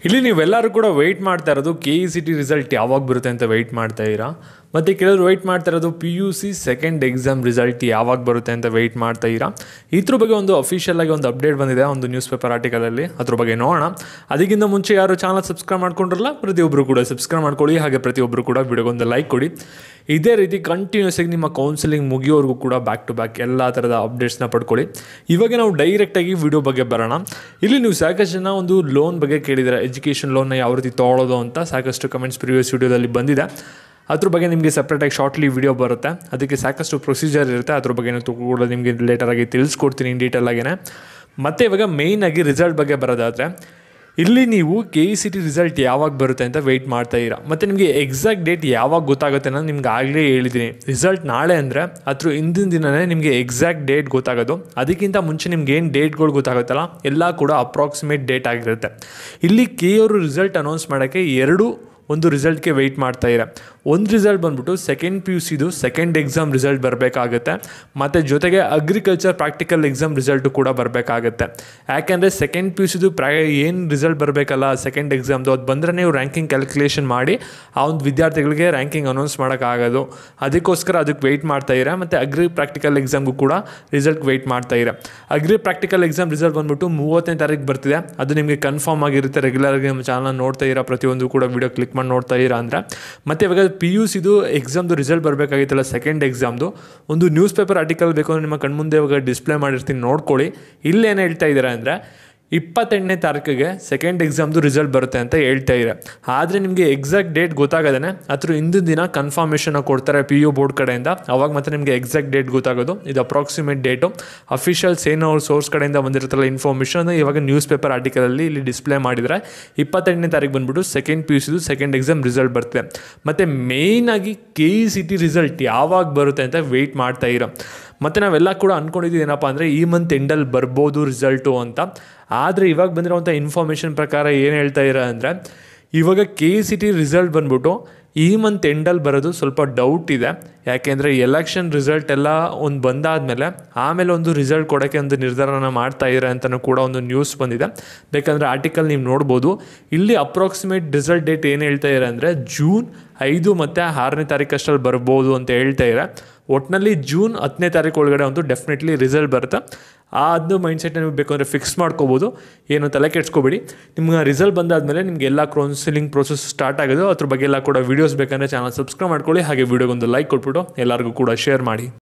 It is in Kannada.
ಇಲ್ಲಿ ನೀವೆಲ್ಲರೂ ಕೂಡ ವೆಯ್ಟ್ ಮಾಡ್ತಾ ಇರೋದು KECT ರಿಸಲ್ಟ್ ಯಾವಾಗ ಬರುತ್ತೆ ಅಂತ ವೆಯ್ಟ್ ಮಾಡ್ತಾ ಇದ್ದೀರಾ. ಮತ್ತು ಕೆಲವರು ವೆಯ್ಟ್ ಮಾಡ್ತಾ ಇರೋದು PUC ಸೆಕೆಂಡ್ ಎಕ್ಸಾಮ್ ರಿಸಲ್ಟ್ ಯಾವಾಗ ಬರುತ್ತೆ ಅಂತ ವೆಯ್ಟ್ ಮಾಡ್ತಾ ಇದ್ದೀರಾ. ಇದ್ರ ಬಗ್ಗೆ ಒಂದು ಅಫಿಷಿಯಲ್ ಆಗಿ ಒಂದು ಅಪ್ಡೇಟ್ ಬಂದಿದೆ ಒಂದು ನ್ಯೂಸ್ ಪೇಪರ್ ಆರ್ಟಿಕಲಲ್ಲಿ, ಅದ್ರ ಬಗ್ಗೆ ನೋಡೋಣ. ಅದಕ್ಕಿಂತ ಮುಂಚೆ ಯಾರು ಚಾನಲ್ ಸಬ್ಸ್ಕ್ರೈಬ್ ಮಾಡ್ಕೊಂಡಿರಲ್ಲ ಪ್ರತಿಯೊಬ್ಬರು ಕೂಡ ಸಬ್ಸ್ಕ್ರೈಬ್ ಮಾಡ್ಕೊಳ್ಳಿ, ಹಾಗೆ ಪ್ರತಿಯೊಬ್ಬರು ಕೂಡ ವಿಡಿಯೋಗೊಂದು ಲೈಕ್ ಕೊಡಿ. ಇದೇ ರೀತಿ ಕಂಟಿನ್ಯೂಸ್ ಆಗಿ ನಿಮ್ಮ ಕೌನ್ಸಿಲಿಂಗ್ ಮುಗಿಯೋವರೆಗೂ ಕೂಡ ಬ್ಯಾಕ್ ಟು ಬ್ಯಾಕ್ ಎಲ್ಲ ಥರದ ಅಪ್ಡೇಟ್ಸ್ನ ಪಡ್ಕೊಳ್ಳಿ. ಇವಾಗ ನಾವು ಡೈರೆಕ್ಟಾಗಿ ವಿಡಿಯೋ ಬಗ್ಗೆ ಬರೋಣ. ಇಲ್ಲಿ ನೀವು ಸಾಕಷ್ಟು ಜನ ಒಂದು ಲೋನ್ ಬಗ್ಗೆ ಕೇಳಿದರೆ, ಎಜುಕೇಷನ್ ಲೋನ್ನ ಯಾವ ರೀತಿ ತೊಗೊಳ್ಳೋದು ಅಂತ ಸಾಕಷ್ಟು ಕಮೆಂಟ್ಸ್ ಪ್ರಿವಿಯಸ್ ವಿಡಿಯೋದಲ್ಲಿ ಬಂದಿದೆ. ಅದ್ರ ಬಗ್ಗೆ ನಿಮಗೆ ಸಪ್ರೇಟಾಗಿ ಶಾರ್ಟ್ಲಿ ವಿಡಿಯೋ ಬರುತ್ತೆ, ಅದಕ್ಕೆ ಸಾಕಷ್ಟು ಪ್ರೊಸೀಜರ್ ಇರುತ್ತೆ. ಅದ್ರ ಬಗ್ಗೆ ಕೂಡ ನಿಮಗೆ ಲೇಟರಾಗಿ ತಿಳಿಸ್ಕೊಡ್ತೀನಿ ಇನ್ ಡೀಟೇಲ್ ಆಗೇ. ಮತ್ತು ಇವಾಗ ಮೇಯ್ನಾಗಿ ರಿಸಲ್ಟ್ ಬಗ್ಗೆ ಬರೋದಾದರೆ, ಇಲ್ಲಿ ನೀವು KECT ರಿಸಲ್ಟ್ ಯಾವಾಗ ಬರುತ್ತೆ ಅಂತ ವೆಯ್ಟ್ ಮಾಡ್ತಾ ಇದ್ದೀರಾ. ಮತ್ತು ನಿಮಗೆ ಎಕ್ಸಾಕ್ಟ್ ಡೇಟ್ ಯಾವಾಗ ಗೊತ್ತಾಗುತ್ತೆ ಅನ್ನೋದು ನಿಮ್ಗೆ ಆಗಲೇ ಹೇಳಿದ್ದೀನಿ. ರಿಸಲ್ಟ್ ನಾಳೆ ಅಂದರೆ ಅದ್ರ ಹಿಂದಿನ ದಿನವೇ ನಿಮಗೆ ಎಕ್ಸಾಕ್ಟ್ ಡೇಟ್ ಗೊತ್ತಾಗೋದು. ಅದಕ್ಕಿಂತ ಮುಂಚೆ ನಿಮ್ಗೆ ಏನು ಡೇಟ್ಗಳು ಗೊತ್ತಾಗುತ್ತಲ್ಲ ಎಲ್ಲ ಕೂಡ ಅಪ್ರಾಕ್ಸಿಮೇಟ್ ಡೇಟ್ ಆಗಿರುತ್ತೆ. ಇಲ್ಲಿ ಅವರು ರಿಸಲ್ಟ್ ಅನೌನ್ಸ್ ಮಾಡೋಕ್ಕೆ ಒಂದು ರಿಸಲ್ಟ್ಗೆ ವೆಯ್ಟ್ ಮಾಡ್ತಾ ಇದ್ದಾರೆ. ಒಂದು ರಿಸಲ್ಟ್ ಬಂದ್ಬಿಟ್ಟು ಸೆಕೆಂಡ್ PUCದು ಸೆಕೆಂಡ್ ಎಕ್ಸಾಮ್ ರಿಸಲ್ಟ್ ಬರಬೇಕಾಗುತ್ತೆ, ಮತ್ತು ಜೊತೆಗೆ ಅಗ್ರಿಕಲ್ಚರ್ ಪ್ರಾಕ್ಟಿಕಲ್ ಎಕ್ಸಾಮ್ ರಿಸಲ್ಟು ಕೂಡ ಬರಬೇಕಾಗುತ್ತೆ. ಯಾಕೆಂದರೆ ಸೆಕೆಂಡ್ PUCದು ಏನು ರಿಸಲ್ಟ್ ಬರಬೇಕಲ್ಲ ಸೆಕೆಂಡ್ ಎಕ್ಸಾಮ್ದು, ಅದು ಬಂದರೆ ನೀವು ರ್ಯಾಂಕಿಂಗ್ ಕ್ಯಾಲ್ಕುಲೇಷನ್ ಮಾಡಿ ಆ ಒಂದು ವಿದ್ಯಾರ್ಥಿಗಳಿಗೆ ರ್ಯಾಂಕಿಂಗ್ ಅನೌನ್ಸ್ ಮಾಡೋಕ್ಕಾಗೋದು. ಅದಕ್ಕೋಸ್ಕರ ಅದಕ್ಕೆ ವೆಯ್ಟ್ ಮಾಡ್ತಾ ಇದ್ದಾರೆ. ಮತ್ತು ಅಗ್ರಿ ಪ್ರಾಕ್ಟಿಕಲ್ ಎಕ್ಸಾಮ್ಗೂ ಕೂಡ ರಿಸಲ್ಟ್ ವೆಯ್ಟ್ ಮಾಡ್ತಾ ಇದ್ದಾರೆ. ಅಗ್ರಿ ಪ್ರಾಕ್ಟಿಕಲ್ ಎಕ್ಸಾಮ್ ರಿಸಲ್ಟ್ ಬಂದ್ಬಿಟ್ಟು 30ನೇ ತಾರೀಕು ಬರ್ತಿದೆ. ಅದು ನಿಮಗೆ ಕನ್ಫರ್ಮ್ ಆಗಿರುತ್ತೆ. ರೆಗ್ಯುಲರ್ಗೆ ನಮ್ಮ ಚಾನಲ್ ನೋಡ್ತಾ ಇರೋ ಪ್ರತಿಯೊಂದು ಕೂಡ ವಿಡಿಯೋ ಕ್ಲಿಕ್ ಮಾಡಿ ನೋಡ್ತಾ ಇದ್ದೀರಾ ಅಂದರೆ. ಮತ್ತು ಇವಾಗ PUCದು ಎಕ್ಸಾಮ್ದು ರಿಸಲ್ಟ್ ಬರಬೇಕಾಗಿತ್ತಲ್ಲ ಸೆಕೆಂಡ್ ಎಕ್ಸಾಮ್ದು, ಒಂದು ನ್ಯೂಸ್ ಪೇಪರ್ ಆರ್ಟಿಕಲ್ ಬೇಕು ಅಂದರೆ ನಿಮ್ಮ ಕಣ್ಮುಂದೆ ಇವಾಗ ಡಿಸ್ಪ್ಲೇ ಮಾಡಿರ್ತೀನಿ ನೋಡ್ಕೊಳ್ಳಿ. ಇಲ್ಲೇನು ಹೇಳ್ತಾ ಇದ್ದಾರೆ ಅಂದರೆ 28ನೇ ತಾರೀಕಿಗೆ ಸೆಕೆಂಡ್ ಎಕ್ಸಾಮ್ದು ರಿಸಲ್ಟ್ ಬರುತ್ತೆ ಅಂತ ಹೇಳ್ತಾ ಇದೆ. ಆದರೆ ನಿಮಗೆ ಎಕ್ಸಾಕ್ಟ್ ಡೇಟ್ ಗೊತ್ತಾಗದೇ ಅದ್ರ ಹಿಂದಿನ ದಿನ ಕನ್ಫರ್ಮೇಷನ್ ಕೊಡ್ತಾರೆ PU ಬೋರ್ಡ್ ಕಡೆಯಿಂದ. ಅವಾಗ ಮತ್ತೆ ನಿಮಗೆ ಎಕ್ಸಾಕ್ಟ್ ಡೇಟ್ ಗೊತ್ತಾಗೋದು. ಇದು ಅಪ್ರಾಕ್ಸಿಮೇಟ್ ಡೇಟು. ಅಫಿಷಿಯಲ್ಸ್ ಏನೋ ಅವ್ರ ಸೋರ್ಸ್ ಕಡೆಯಿಂದ ಬಂದಿರುತ್ತಲ್ಲ ಇನ್ಫಾರ್ಮೇಷನ್, ಇವಾಗ ನ್ಯೂಸ್ ಪೇಪರ್ ಆರ್ಟಿಕಲಲ್ಲಿ ಇಲ್ಲಿ ಡಿಸ್ಪ್ಲೇ ಮಾಡಿದರೆ 28ನೇ ತಾರೀಕು ಬಂದುಬಿಟ್ಟು ಸೆಕೆಂಡ್ PUCದು ಸೆಕೆಂಡ್ ಎಕ್ಸಾಮ್ ರಿಸಲ್ಟ್ ಬರ್ತದೆ. ಮತ್ತು ಮೇಯ್ನಾಗಿ KECT ರಿಸಲ್ಟ್ ಯಾವಾಗ ಬರುತ್ತೆ ಅಂತ ವೆಯ್ಟ್ ಮಾಡ್ತಾ ಇರೋ. ಮತ್ತು ನಾವೆಲ್ಲ ಕೂಡ ಅಂದ್ಕೊಂಡಿದ್ದೀವಿ ಏನಪ್ಪ ಅಂದರೆ ಈ ಮಂತ್ ಎಂಡಲ್ಲಿ ಬರ್ಬೋದು ರಿಸಲ್ಟು ಅಂತ. ಆದರೆ ಇವಾಗ ಬಂದಿರೋವಂಥ ಇನ್ಫಾರ್ಮೇಷನ್ ಪ್ರಕಾರ ಏನು ಹೇಳ್ತಾ ಇರೋ ಅಂದರೆ, ಇವಾಗ KECT ರಿಸಲ್ಟ್ ಬಂದ್ಬಿಟ್ಟು ಈ ಮಂತ್ ಎಂಡಲ್ಲಿ ಬರೋದು ಸ್ವಲ್ಪ ಡೌಟ್ ಇದೆ. ಯಾಕೆಂದರೆ ಎಲೆಕ್ಷನ್ ರಿಸಲ್ಟ್ ಎಲ್ಲ ಒಂದು ಬಂದಾದಮೇಲೆ ಆಮೇಲೆ ಒಂದು ರಿಸಲ್ಟ್ ಕೊಡೋಕ್ಕೆ ಒಂದು ನಿರ್ಧಾರನ ಮಾಡ್ತಾ ಇದ್ದಾರೆ ಅಂತಲೂ ಕೂಡ ಒಂದು ನ್ಯೂಸ್ ಬಂದಿದೆ. ಬೇಕಂದರೆ ಆರ್ಟಿಕಲ್ ನೀವು ನೋಡ್ಬೋದು. ಇಲ್ಲಿ ಅಪ್ರಾಕ್ಸಿಮೇಟ್ ರಿಸಲ್ಟ್ ಡೇಟ್ ಏನು ಹೇಳ್ತಾ ಇದ್ದಾರೆ ಅಂದರೆ ಜೂನ್ 5 ಮತ್ತು 6ನೇ ತಾರೀಕು ಅಷ್ಟರಲ್ಲಿ ಬರ್ಬೋದು ಅಂತ ಹೇಳ್ತಾ ಇದ್ದಾರೆ. ಒಟ್ಟಿನಲ್ಲಿ ಜೂನ್ 10ನೇ ತಾರೀಕು ಒಳಗಡೆ ಒಂದು ಡೆಫಿನೆಟ್ಲಿ ರಿಸಲ್ಟ್ ಬರುತ್ತೆ. ಅದು ಮೈಂಡ್ಸೆಟ್ನ ನೀವು ಬೇಕು ಅಂದರೆ ಫಿಕ್ಸ್ ಮಾಡ್ಕೋಬೋದು, ಏನು ತಲೆ ಕೆಡ್ಸ್ಕೊಬೇಡಿ. ನಿಮ್ಗೆ ರಿಸಲ್ಟ್ ಬಂದಾದಮೇಲೆ ನಿಮಗೆ ಎಲ್ಲ ಕೌನ್ಸಿಲಿಂಗ್ ಪ್ರೋಸೆಸ್ ಸ್ಟಾರ್ಟ್ ಆಗೋದು. ಅದ್ರ ಬಗ್ಗೆ ಎಲ್ಲ ಕೂಡ ವೀಡಿಯೋಸ್ ಬೇಕಂದರೆ ಚಾನಲ್ ಸಬ್ಸ್ಕ್ರೈಬ್ ಮಾಡ್ಕೊಳ್ಳಿ, ಹಾಗೆ ವೀಡಿಯೋಗೊಂದು ಲೈಕ್ ಕೊಟ್ಬಿಟ್ಟು ಎಲ್ಲರಿಗೂ ಕೂಡ ಶೇರ್ ಮಾಡಿ.